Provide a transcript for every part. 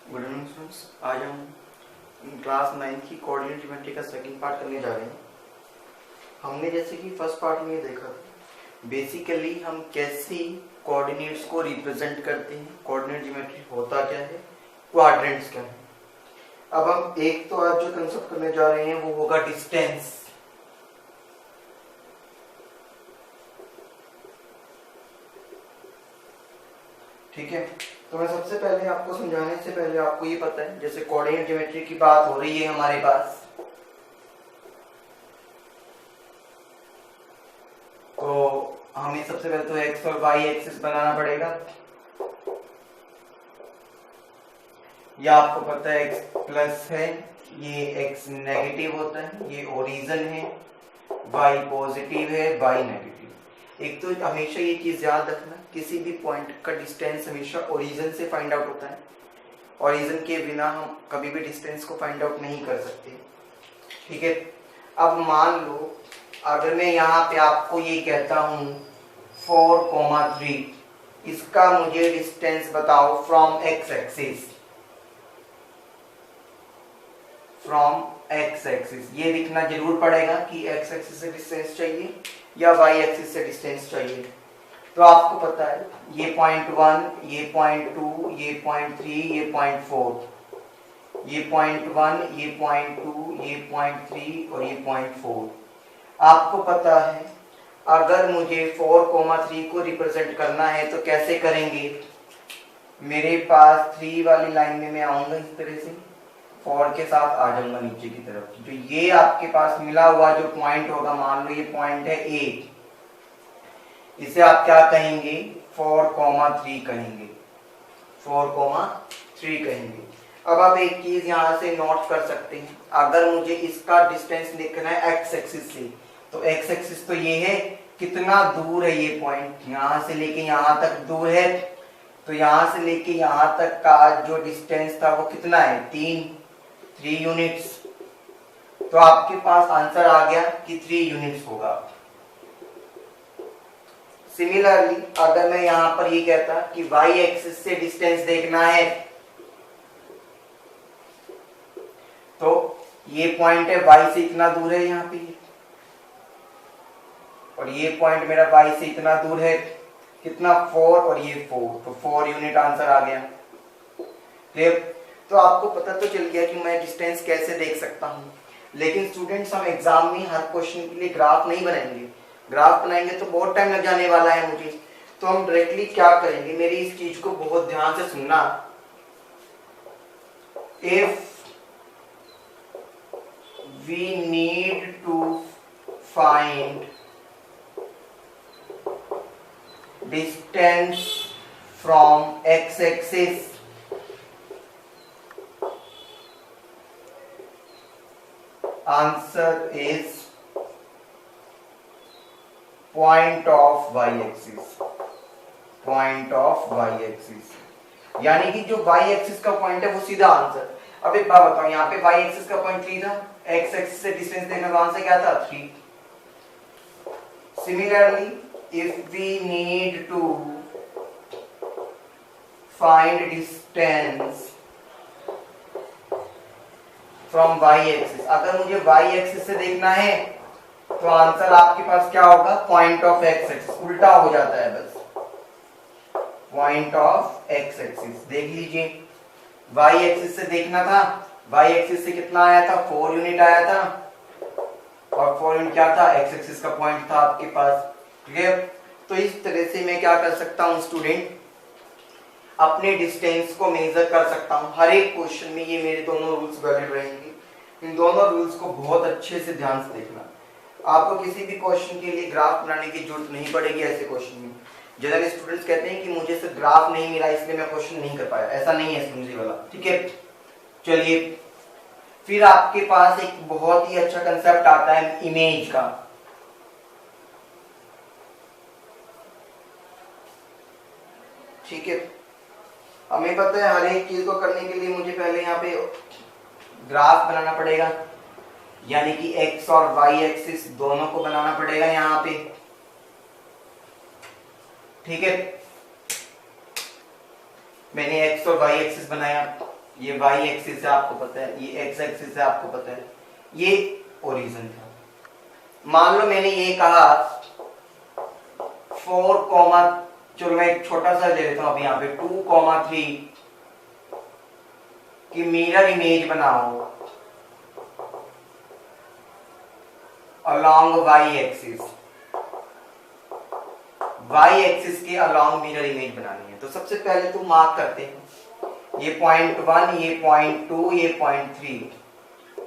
Good evening students, आज हम class 9 की कोऑर्डिनेट ज्योमेट्री का सेकंड पार्ट करने जा रहे हैं। हमने जैसे कि फर्स्ट पार्ट में ये देखा था, बेसिकली हम कैसे कोऑर्डिनेट्स को रिप्रेजेंट करते हैं, कोऑर्डिनेट ज्योमेट्री होता क्या है, क्वाड्रेंट्स क्या है। अब हम एक तो आज जो कंसेप्ट करने जा रहे हैं वो होगा डिस्टेंस। ठीक है, तो मैं सबसे पहले आपको समझाने से पहले आपको ये पता है, जैसे कोऑर्डिनेट ज्योमेट्री की बात हो रही है हमारे पास, तो हमें सबसे पहले तो एक्स और वाई एक्सिस बनाना पड़ेगा। या आपको पता है एक्स प्लस है, ये एक्स नेगेटिव होता है, ये ओरिजिन है, वाई पॉजिटिव है, वाई नेगेटिव। एक तो हमेशा ये चीज याद रखना, किसी भी पॉइंट का डिस्टेंस हमेशा ओरिजिन से फाइंड आउट होता है। ओरिजिन के बिना हम कभी भी डिस्टेंस को फाइंड आउट नहीं कर सकते। ठीक है, अब मान लो अगर मैं यहाँ पे आपको ये कहता हूँ 4,3, इसका मुझे डिस्टेंस बताओ from x axis, from x axis. ये लिखना जरूर पड़ेगा कि एक्स एक्सिस से डिस्टेंस चाहिए या वाई एक्सिस से डिस्टेंस चाहिए। तो आपको पता है ये पॉइंट 1, ये पॉइंट 2, ये पॉइंट 3, ये पॉइंट 4, ये पॉइंट 1, ये पॉइंट 2, ये पॉइंट 3 और ये पॉइंट 4। आपको पता है अगर मुझे 4,3 को रिप्रेजेंट करना है तो कैसे करेंगे। मेरे पास 3 वाली लाइन में मैं आऊंगा, इस तरह से 4 के साथ आ जाऊंगा नीचे की तरफ। तो ये आपके पास मिला हुआ जो पॉइंट होगा, मान लो ये पॉइंट है ए, इसे आप क्या कहेंगे, 4,3 कहेंगे, 4,3 कहेंगे। अब आप एक चीज यहां से नोट कर सकते हैं, अगर मुझे इसका डिस्टेंस लिखना है एक्स एक्सिस से, तो एक्स एक्सिस तो ये है, कितना दूर है ये पॉइंट, यहां से लेके यहां तक दूर है, तो यहां से लेके यहां तक का जो डिस्टेंस था वो कितना है, 3 यूनिट्स। तो आपके पास आंसर आ गया कि 3 यूनिट्स होगा। सिमिलरली अगर मैं यहां पर ये कहता कि y एक्सिस से डिस्टेंस देखना है, तो ये पॉइंट है y से इतना दूर है यहाँ पे, और ये पॉइंट मेरा y से इतना दूर है, कितना 4 और ये 4, तो 4 यूनिट आंसर आ गया। क्लियर? तो आपको पता तो चल गया कि मैं डिस्टेंस कैसे देख सकता हूँ। लेकिन स्टूडेंट्स, हम एग्जाम में हर क्वेश्चन के लिए ग्राफ नहीं बनाएंगे, ग्राफ बनाएंगे तो बहुत टाइम लग जाने वाला है मुझे। तो हम डायरेक्टली क्या करेंगे, मेरी इस चीज को बहुत ध्यान से सुनना। If we need to find distance from x axis, answer is point of y axis, point of y axis. यानी कि जो वाई एक्सिस का पॉइंट है वो सीधा आंसर। अब एक बात बताओ, यहाँ पे वाई एक्सिस का पॉइंट 3 था, एक्स एक्सिस से डिस्टेंस देखना तो आंसर क्या था, 3। Similarly if we need to find distance from y axis, अगर मुझे वाई एक्सिस से देखना है तो आंसर आपके पास क्या होगा, पॉइंट ऑफ एक्स एक्सिस। उल्टा हो जाता है बस, पॉइंट ऑफ एक्स एक्सिस। देख लीजिए, वाई एक्सिस से देखना था, वाई एक्सिस से कितना आया था, 4 यूनिट आया था, और 4 यूनिट क्या था, एक्स एक्सिस का पॉइंट था आपके पास। ठीक है, तो इस तरह से मैं क्या कर सकता हूं स्टूडेंट, अपने डिस्टेंस को मेजर कर सकता हूं। हर एक क्वेश्चन में ये मेरे दोनों रूल्स वैलिड रहेंगे। इन दोनों रूल्स को बहुत अच्छे से ध्यान से देखना। आपको किसी भी क्वेश्चन के लिए ग्राफ बनाने की जरूरत नहीं पड़ेगी। ऐसे क्वेश्चन में जनरल स्टूडेंट्स कहते हैं कि मुझे सिर्फ ग्राफ नहीं मिला इसलिए मैं क्वेश्चन नहीं कर पाया, ऐसा नहीं है स्टूडेंट्स वाला। ठीक है, चलिए फिर आपके पास एक बहुत ही अच्छा कंसेप्ट आता है इमेज का। ठीक है, हमें पता है हर एक चीज को करने के लिए मुझे पहले यहाँ पे ग्राफ बनाना पड़ेगा, यानी कि एक्स और वाई एक्सिस दोनों को बनाना पड़ेगा यहाँ पे। ठीक है, मैंने एक्स और वाई एक्सिस बनाया, ये वाई एक्सिस है आपको पता है, ये एक्स एक्सिस है आपको पता है, ये ओरिजिन था। मान लो मैंने ये कहा 4, चलो मैं एक छोटा सा ले लेता हूं अभी यहाँ पे 2,3 की मिरर इमेज बनाओ along y axis, y axis के along मिरर इमेज बनानी है। तो सबसे पहले तो मार्क करते हैं, ये पॉइंट 1, ये पॉइंट 2, ये पॉइंट 3,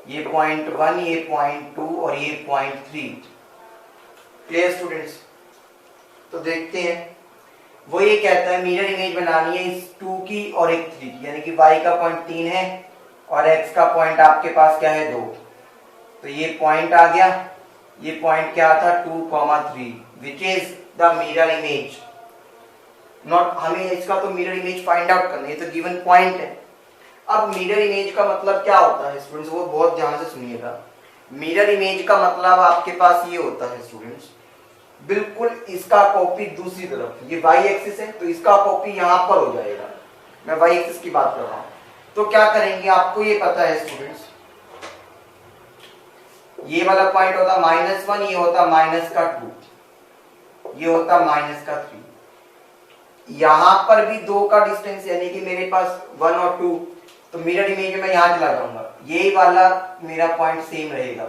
ये पॉइंट 1, ये पॉइंट 2 और ये पॉइंट 3। Clear students? तो देखते हैं, वो ये कहता है मिरर इमेज बनानी है इस 2 की और एक 3 की, यानी कि y का पॉइंट 3 है और x का पॉइंट आपके पास क्या है 2। तो ये पॉइंट आ गया, ये पॉइंट क्या था 2,3 which is the mirror image. Not हमें इसका तो मिरर इमेज फाइंड आउट करना है, ये तो गिवन पॉइंट है। अब मिरर इमेज का मतलब क्या होता है स्टूडेंट्स, वो बहुत ध्यान से सुनिएगा। मिरर इमेज का मतलब आपके पास ये होता है स्टूडेंट्स, बिल्कुल इसका कॉपी दूसरी तरफ, ये y एक्सिस है तो इसका कॉपी यहां पर हो जाएगा। मैं y एक्सिस की बात कर रहा हूं। तो क्या करेंगे, आपको ये पता है स्टूडेंट्स, ये वाला पॉइंट होता -1, ये होता -2, ये होता -3। यहां पर भी 2 का डिस्टेंस, यानी कि मेरे पास 1 और 2, तो मिरर इमेज में यहां चला जाऊंगा, यही वाला मेरा पॉइंट सेम रहेगा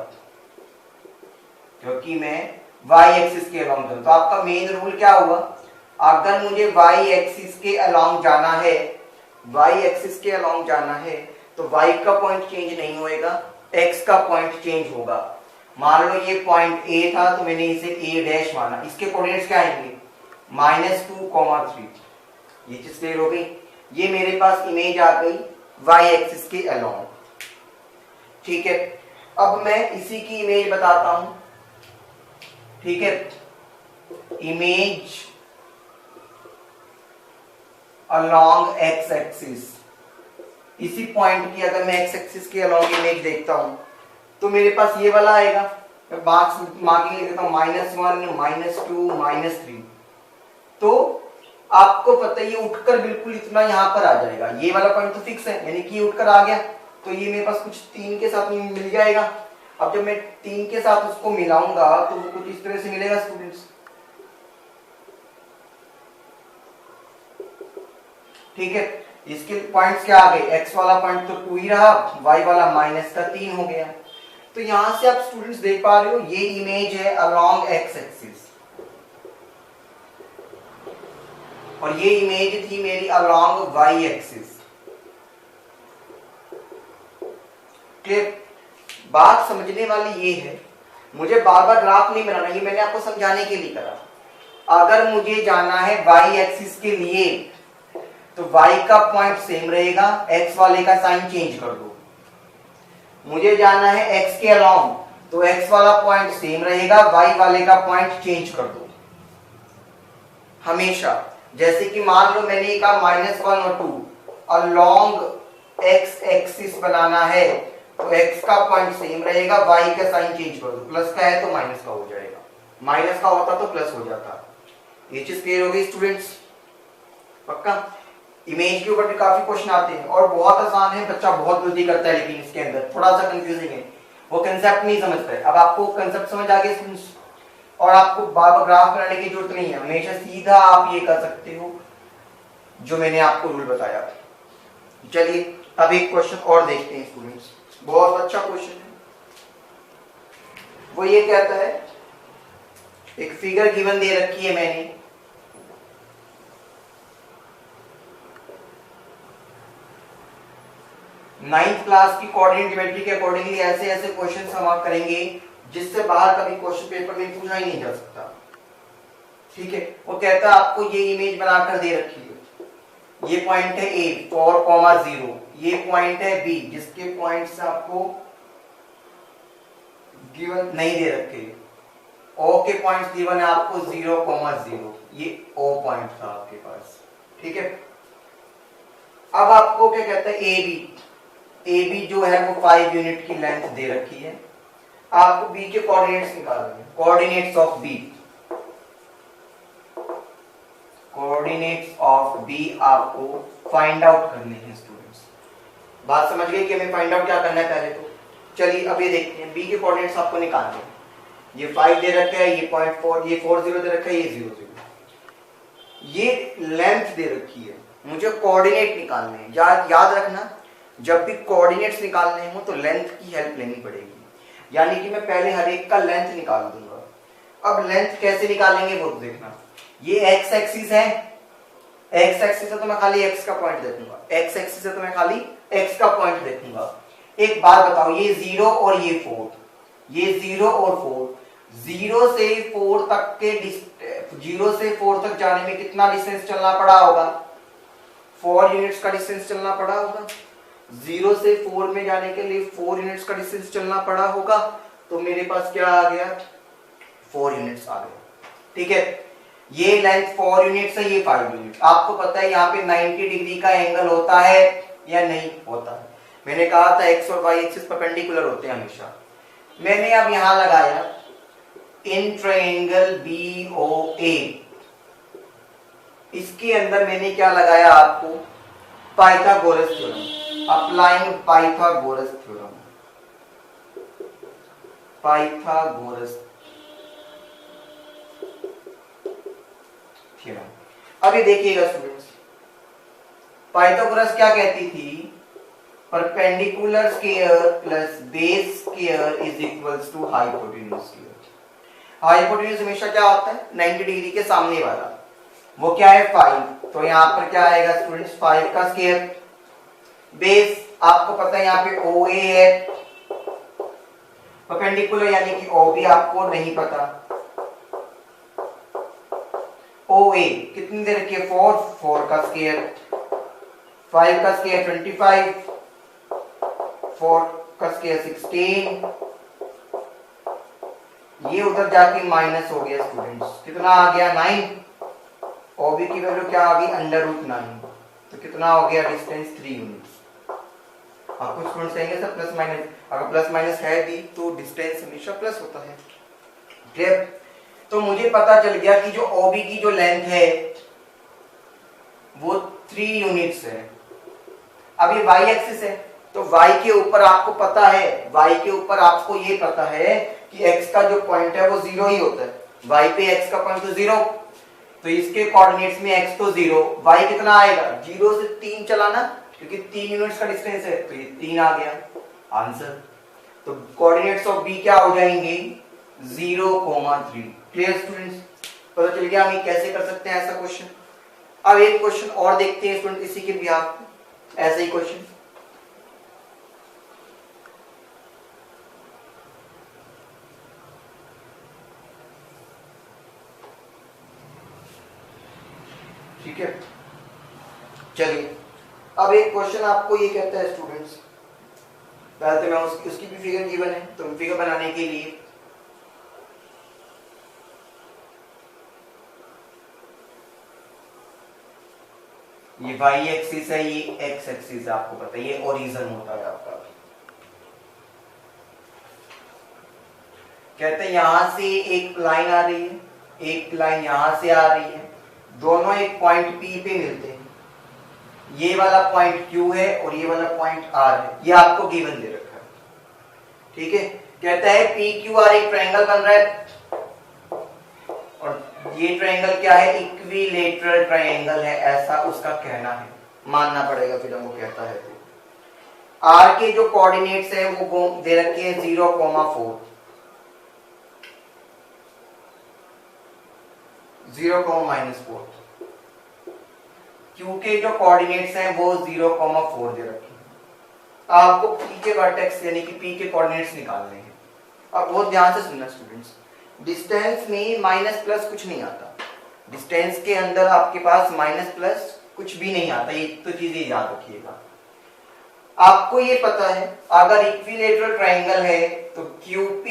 क्योंकि मैं y एक्सिस के अलोंग जाऊं। तो आपका मेन रूल क्या हुआ, अगर मुझे y एक्सिस के अलोंग जाना है, y एक्सिस के अलोंग जाना है तो y का पॉइंट चेंज नहीं होएगा, x का पॉइंट चेंज होगा। मान लो ये पॉइंट a था तो मैंने इसे a डैश माना, इसके कोऑर्डिनेट्स क्या आएंगे -2,3। ये चीज क्लियर हो गई। ये मेरे पास इमेज आ गई y एक्सिस के अलोंग। ठीक है, अब मैं इसी की इमेज बताता हूं। ठीक है, इमेज अलोंग x एक्सिस, इसी पॉइंट की अगर मैं x एक्सिस के अलोंग इमेज देखता हूं तो मेरे पास ये वाला आएगा। मैं मार्किंग लिख देता हूं -1, -2, -3। तो आपको पता है ये उठकर बिल्कुल इतना यहां पर आ जाएगा, ये वाला पॉइंट तो फिक्स है, यानी कि ये उठकर आ गया तो ये मेरे पास कुछ 3 के साथ मिल जाएगा। अब जब मैं 3 के साथ उसको मिलाऊंगा तो वो कुछ इस तरह से मिलेगा स्टूडेंट्स। ठीक है, इसके पॉइंट्स क्या आ गए, x वाला पॉइंट तो 2 ही रहा, y वाला -3 हो गया। तो यहां से आप स्टूडेंट्स देख पा रहे हो ये इमेज है अलोंग x एक्सिस और ये इमेज थी मेरी अलोंग y एक्सिस। क्लियर? बात समझने वाली ये है, मुझे बार बार ग्राफ नहीं बनाना, ये मैंने आपको समझाने के लिए करा। अगर मुझे जाना है y एक्सिस के लिए तो y का पॉइंट सेम रहेगा, x वाले का साइन चेंज कर दो। मुझे जाना है x के अलोंग तो x वाला पॉइंट सेम रहेगा, y वाले का पॉइंट चेंज कर दो हमेशा। जैसे कि मान लो मैंने कहा -1 और 2 अलोंग x एक्सिस बनाना है तो x का पॉइंट सेम रहेगा, y का साइन चेंज कर दो, प्लस का है तो माइनस का हो जाएगा, माइनस का होता तो प्लस हो जाता। ये चीज क्लियर हो गई स्टूडेंट्स? पक्का? इमेज के ऊपर भी काफी क्वेश्चन आते हैं और बहुत आसान है, बच्चा बहुत गलती करता है लेकिन इसके अंदर थोड़ा सा कंफ्यूजिंग है, वो कंसेप्ट नहीं समझता है। अब आपको कंसेप्ट समझ आ गया स्टूडेंट्स और आपको बार बार ग्राफ बनाने की जरूरत नहीं है, हमेशा सीधा आप ये कर सकते हो जो मैंने आपको रूल बताया। चलिए अब एक क्वेश्चन और देखते हैं स्टूडेंट्स, बहुत अच्छा क्वेश्चन है। वो ये कहता है, एक फिगर गिवन दे रखी है मैंने, नाइन्थ क्लास की कोऑर्डिनेट ज्योमेट्री के अकॉर्डिंगली ऐसे ऐसे क्वेश्चन हम करेंगे जिससे बाहर कभी क्वेश्चन पेपर में पूछा ही नहीं जा सकता। ठीक है, वो कहता है आपको ये इमेज बनाकर दे रखी है, ये पॉइंट है A 4,0, ये पॉइंट है B जिसके पॉइंट्स आपको गिवन नहीं दे रखे, O के पॉइंट्स गिवन है आपको 0,0, ये O पॉइंट था आपके पास। ठीक है, अब आपको क्या कहता है AB जो है वो 5 यूनिट की लेंथ दे रखी है, आपको B के कोऑर्डिनेट्स निकालने हैं, coordinates of B, coordinates of B आपको फाइंड आउट करने हैं स्टूडेंट्स। बात समझ गई कि हमें फाइंड आउट क्या करना है पहले तो। चलिए अब ये देखते हैं, बी के कोऑर्डिनेट्स आपको निकालने हैं। ये 5 दे रखा है, ये 0.4, ये 40 दे रखा है, ये 00, ये लेंथ दे रखी है, मुझे कोऑर्डिनेट निकालने हैं। याद रखना, जब भी कोऑर्डिनेट्स निकालने हो तो लेंथ की हेल्प लेनी पड़ेगी, यानी कि मैं पहले हर एक का लेंथ निकाल दूंगा। अब लेंथ कैसे निकालेंगे वो देखना। ये एक्स एक्सिस है, एक्स एक्सिस है तो मैं खाली एक्स का पॉइंट देखूंगा, एक्स एक्सिस है तो मैं खाली एक्स का पॉइंट देखूंगा। एक बात बताओ, ये 0 और ये 4, ये 0 और 4, 0 से 4 तक के 0 से 4 तक जाने में कितना डिस्टेंस चलना पड़ा होगा? 4 यूनिट्स का डिस्टेंस चलना पड़ा होगा। 0 से 4 में जाने के लिए 4 यूनिट्स का डिस्टेंस चलना पड़ा होगा, तो मेरे पास क्या आ गया? 4 यूनिट्स आ गया। ठीक है, ये लेंथ 4 यूनिट्स है, ये 5 यूनिट। आपको पता है यहाँ पे 90 डिग्री का एंगल होता है या नहीं होता है? मैंने कहा था एक्स और वाई एक्सिस परपेंडिकुलर होते हैं हमेशा। मैंने अब यहां लगाया इन ट्रायंगल BOA, इसके अंदर मैंने क्या लगाया आपको? Pythagoras theorem, applying Pythagoras theorem, Pythagoras theorem. अभी देखिएगा स्टूडेंट्स, पाइथागोरस क्या कहती थी? Perpendicular square plus base square is equals to hypotenuse square. Hypotenuse हमेशा क्या होता है? 90 डिग्री के सामने वाला, वो क्या है? 5। तो यहाँ पर क्या आएगा स्टूडेंट्स? 5 का स्क्वायर। बेस आपको पता है यहाँ पे OA है, परपेंडिकुलर यानी कि OB आपको नहीं पता। OA कितनी दे रखी है? 4 का स्क्वायर, 5 का स्क्वायर 25, 4 का स्क्वायर 16, ये उधर जाके माइनस हो गया स्टूडेंट्स, कितना आ गया? 9। OB की वैल्यू क्या आ गई? √9। तो कितना हो गया डिस्टेंस? 3 यूनिट्स। आपको स्टूडेंट्स कहेंगे सर प्लस माइनस, अगर प्लस माइनस है भी तो डिस्टेंस हमेशा प्लस होता है। क्लियर? तो मुझे पता चल गया कि जो OB की जो लेंथ है वो 3 यूनिट्स है। अब ये y एक्सिस है, तो y के ऊपर आपको पता है, y के ऊपर आपको ये पता है कि x का जो पॉइंट है वो 0 ही होता है। y पे x का पॉइंट तो 0, तो इसके कोऑर्डिनेट्स में x तो 0, y कितना आएगा? 0 से 3 चलाना, क्योंकि 3 यूनिट्स का डिस्टेंस है, तो ये 3 आ गया आंसर। तो कोऑर्डिनेट्स ऑफ b क्या हो जाएंगे? 0,3। Clear students? पता चल गया हम ये कैसे कर सकते हैं ऐसा क्वेश्चन। अब एक क्वेश्चन और देखते हैं स्टूडेंट इसी के बिहाफ पे, ऐसा ही क्वेश्चन। ठीक है, चलिए अब एक क्वेश्चन आपको ये कहता है स्टूडेंट्स, पहले तो मैं उसकी भी फिगर गिवन है, तो फिगर बनाने के लिए ये y एक्सिस है, ये x एक्सिस है, आपको पता है ये ओरिजिन होता है आपका। कहते हैं यहां से एक लाइन आ रही है, एक लाइन यहां से आ रही है, दोनों एक पॉइंट P पे मिलते हैं। ये वाला पॉइंट Q है और ये वाला पॉइंट R है, ये आपको गिवन दे रखा है। ठीक है, कहता है PQR एक ट्रायंगल बन रहा है, और ये ट्रायंगल क्या है? इक्विलेटरल ट्रायंगल है, ऐसा उसका कहना है, मानना पड़ेगा फिर हम वो कहता है। तो R के जो कोऑर्डिनेट्स है वो दे रखे हैं 0,4, 0,-4। Q के जो कोऑर्डिनेट्स हैं वो 0,4 दे रखे हैं। आपको P के वर्टेक्स यानी कि P के कोऑर्डिनेट्स निकालने हैं। अब बहुत ध्यान से सुनना स्टूडेंट्स, डिस्टेंस में माइनस प्लस कुछ नहीं आता, डिस्टेंस के अंदर आपके पास माइनस प्लस कुछ भी नहीं आता, ये तो चीजें याद रखिएगा। आपको ये पता है अगर इक्विलेटरल ट्रायंगल है तो QP,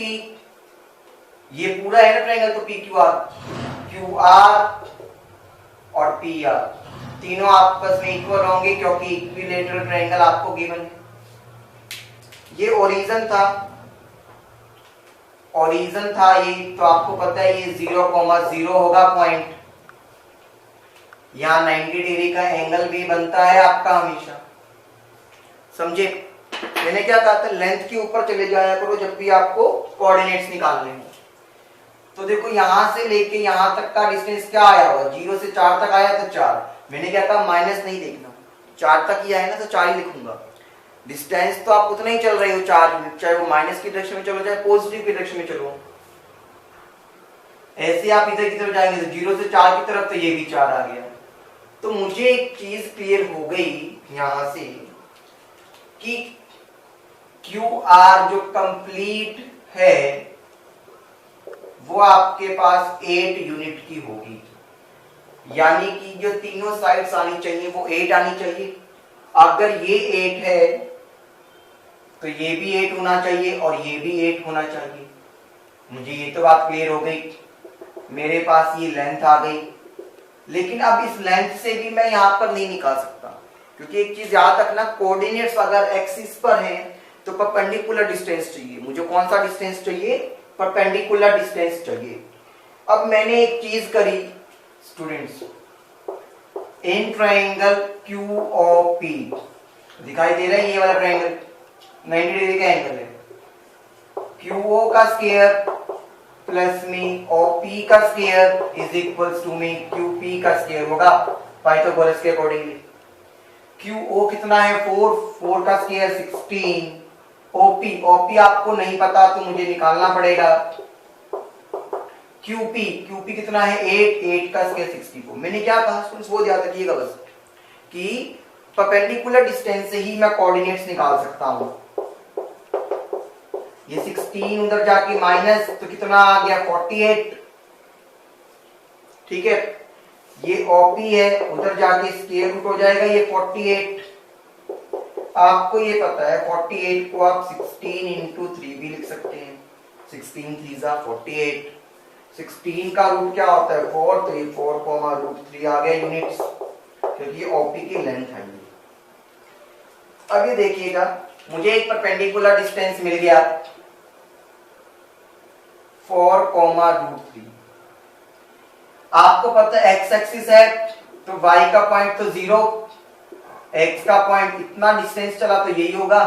ये पूरा है ना ट्रायंगल, तो PQR, QR और PR तीनों आपस में इक्वल होंगे, क्योंकि इक्विलेटरल ट्रायंगल आपको गिवन है। ये ओरिजिन था, ओरिजिन था ये, तो आपको पता है ये 0,0 होगा पॉइंट। यहाँ 90 डिग्री का एंगल भी बनता है आपका हमेशा। समझे? मैंने क्या कहा था, लेंथ के ऊपर चले जाया करो जब भी आपको कोऑर्डिनेट्स निकालने हो। तो देखो यहां से लेके यहां तक का डिस्टेंस क्या आया होगा, 0 से 4 तक आया तो 4। मैंने क्या कहा, माइनस नहीं देखना, 4 तक ही आया ना तो 4 ही लिखूंगा। डिस्टेंस तो आप उतना ही चल रहे हो 4 यूनिट, चाहे वो माइनस की डायरेक्शन में चलो चाहे पॉजिटिव की डायरेक्शन में चलो। ऐसे आप इधर की तरफ जाएंगे तो 0 से 4 की तरफ, तो ये भी 4 आ गया। तो मुझे एक चीज क्लियर हो गई यहां से कि QR जो कंप्लीट है वो आपके पास 8 यूनिट की होगी, यानी कि जो तीनों साइड्स आनी चाहिए वो 8 आनी चाहिए। अगर ये 8 है तो ये भी 8 होना चाहिए और ये भी 8 होना चाहिए। मुझे ये तो बात क्लियर हो गई, मेरे पास ये लेंथ आ गई। लेकिन अब इस लेंथ से भी मैं यहां पर नहीं निकाल सकता, क्योंकि एक चीज याद रखना, कोऑर्डिनेट्स अगर एक्सिस पर हैं तो परपेंडिकुलर डिस्टेंस चाहिए। मुझे कौन सा डिस्टेंस चाहिए, परपेंडिकुलर डिस्टेंस चाहिए। अब मैंने एक चीज करी स्टूडेंट्स, इन ट्रायंगल QOP दिखाई दे रहा है, ये वाला ट्रायंगल 90 डिग्री का एंगल है। QO का स्क्वायर प्लस में OP का स्क्वायर इज इक्वल्स टू में QP का स्क्वायर होगा पाइथागोरस के अकॉर्डिंगली। QO कितना है 4, 4 का स्क्वायर 16। OP आपको नहीं पता तो मुझे निकालना पड़ेगा। QP कितना है 8, 8 का स्क्वायर 64। मैंने क्या कहा स्टूडेंट्स, वो ध्यान रखिएगा बस कि परपेंडिकुलर डिस्टेंस से ही मैं कोऑर्डिनेट्स निकाल सकता हूं। ये 16 उधर जाके माइनस तो कितना आ गया 48, ठीक है। ये OP है, उधर जाके स्क्वायर रूट हो जाएगा ये 48। आपको ये पता है 48 को आप 16 इंटू 3 भी लिख सकते हैं, 16 3 48। 16 का रूट क्या होता है 4, तो ये 4, √3 आ गया यूनिट्स, क्योंकि OP की लेंथ है। अब ये देखिएगा, मुझे एक परपेंडिकुलर डिस्टेंस मिल गया 4, √3। आपको पता है x एक्सिस है तो y का पॉइंट तो 0, x का पॉइंट इतना डिस्टेंस चला तो यही होगा,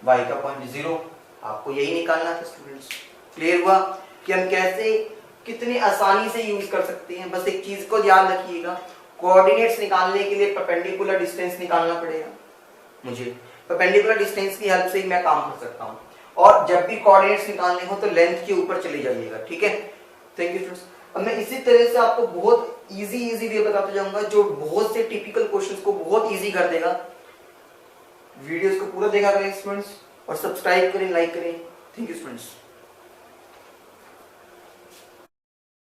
y का पॉइंट 0। आपको यही निकालना था स्टूडेंट्स। क्लियर हुआ कि हम कैसे कितनी आसानी से यूज कर सकते हैं। बस एक चीज को ध्यान रखिएगा, कोऑर्डिनेट्स निकालने के लिए परपेंडिकुलर डिस्टेंस निकालना पड़ेगा मुझे। परपेंडिकुलर डिस्टेंस की हेल्प से ही मैं काम कर सकता हूं। और जब भी कोऑर्डिनेट्स निकालने हो तो लेंथ के ऊपर चले जाइएगा, ठीक है। Thank you students. अब मैं इसी तरह से आपको बहुत इजी वे बताता जाऊंगा जो बहुत से टिपिकल क्वेश्चंस को बहुत इजी कर देगा। वीडियोस को पूरा देखा करें स्टूडेंट्स और सब्सक्राइब करें, लाइक करें। Thank you students.